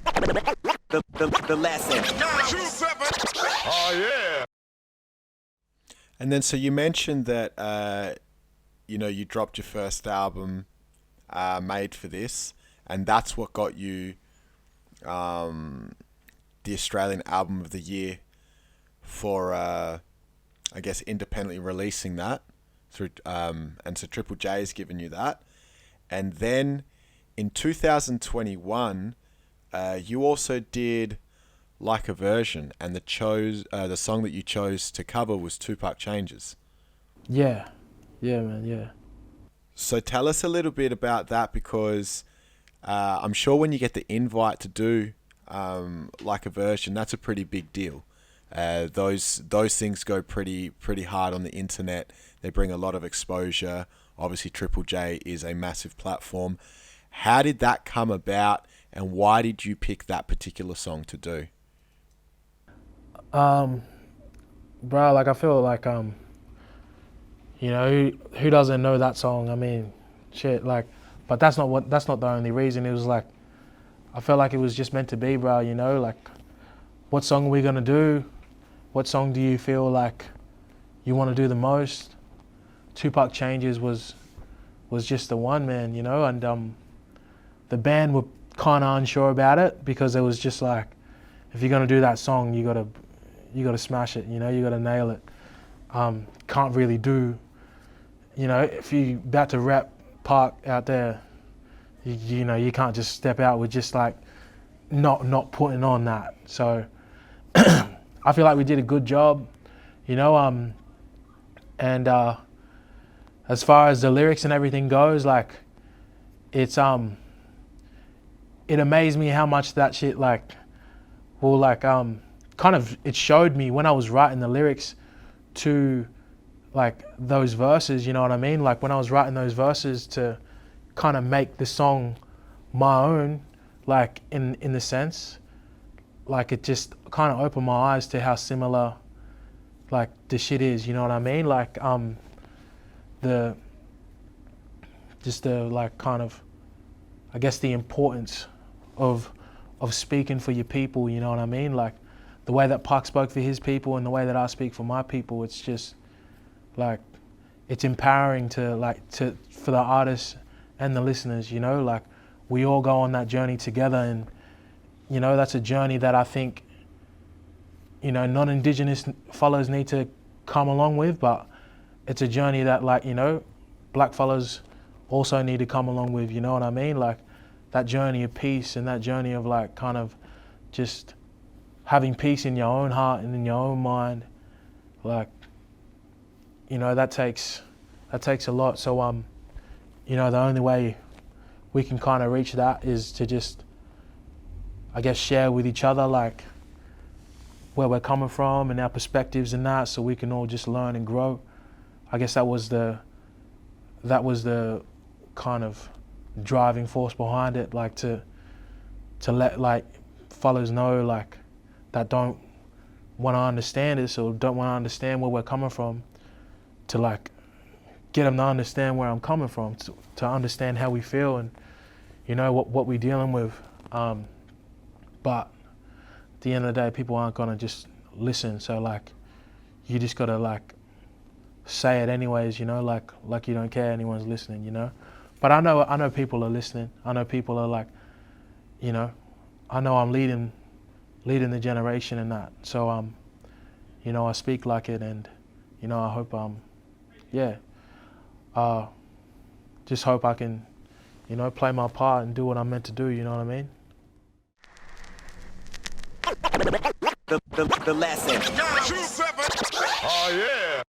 The lesson. 2-7. Oh yeah. And then, so you mentioned that, you dropped your first album made for this, and that's what got you the Australian Album of the Year for, I guess, independently releasing that through, and so Triple J has given you that. And then in 2021, you also did Like a Version, and the song that you chose to cover was 2Pac Changes. Yeah, man, yeah. So tell us a little bit about that, because I'm sure when you get the invite to do Like a Version, that's a pretty big deal. Those things go pretty hard on the internet. They bring a lot of exposure. Obviously, Triple J is a massive platform. How did that come about, and why did you pick that particular song to do? Bro, like I feel like who doesn't know that song? I mean, shit, like, but that's not the only reason. It was like, I felt like it was just meant to be, bro, like, what song are we gonna do? What song do you feel like you want to do the most? 2Pac Changes was just the one, man, and the band were kind of unsure about it, because it was just like, if you're gonna do that song, you gotta smash it, you gotta nail it. Can't really do, if you about to rap Park out there, you can't just step out with just like not putting on that. So I feel like we did a good job, and as far as the lyrics and everything goes, like, it's it amazed me how much that shit kind of, it showed me when I was writing the lyrics to like those verses, you know what I mean? Like when I was writing those verses to kind of make the song my own, like in the sense, like it just kind of opened my eyes to how similar like the shit is, you know what I mean? Like the like kind of, I guess, the importance of speaking for your people, you know what I mean? Like the way that Pac spoke for his people and the way that I speak for my people, it's just like, it's empowering for the artists and the listeners, like we all go on that journey together, and that's a journey that I think non-Indigenous fellas need to come along with, but it's a journey that black fellas also need to come along with, you know what I mean? Like that journey of peace and that journey of like kind of just having peace in your own heart and in your own mind, like, that takes a lot. So the only way we can kind of reach that is to just, I guess, share with each other like where we're coming from and our perspectives and that, so we can all just learn and grow. I guess that was the kind of driving force behind it, like to let like fellas know like that don't want to understand this or don't want to understand where we're coming from, to like get them to understand where I'm coming from, to understand how we feel and what we're dealing with. But at the end of the day, people aren't gonna just listen, so like you just gotta like say it anyways, like you don't care anyone's listening, But I know people are listening. I know people are like, I know I'm leading the generation in that. So I speak like it, and I hope just hope I can play my part and do what I'm meant to do, you know what I mean? The lesson. 2-7. Oh yeah.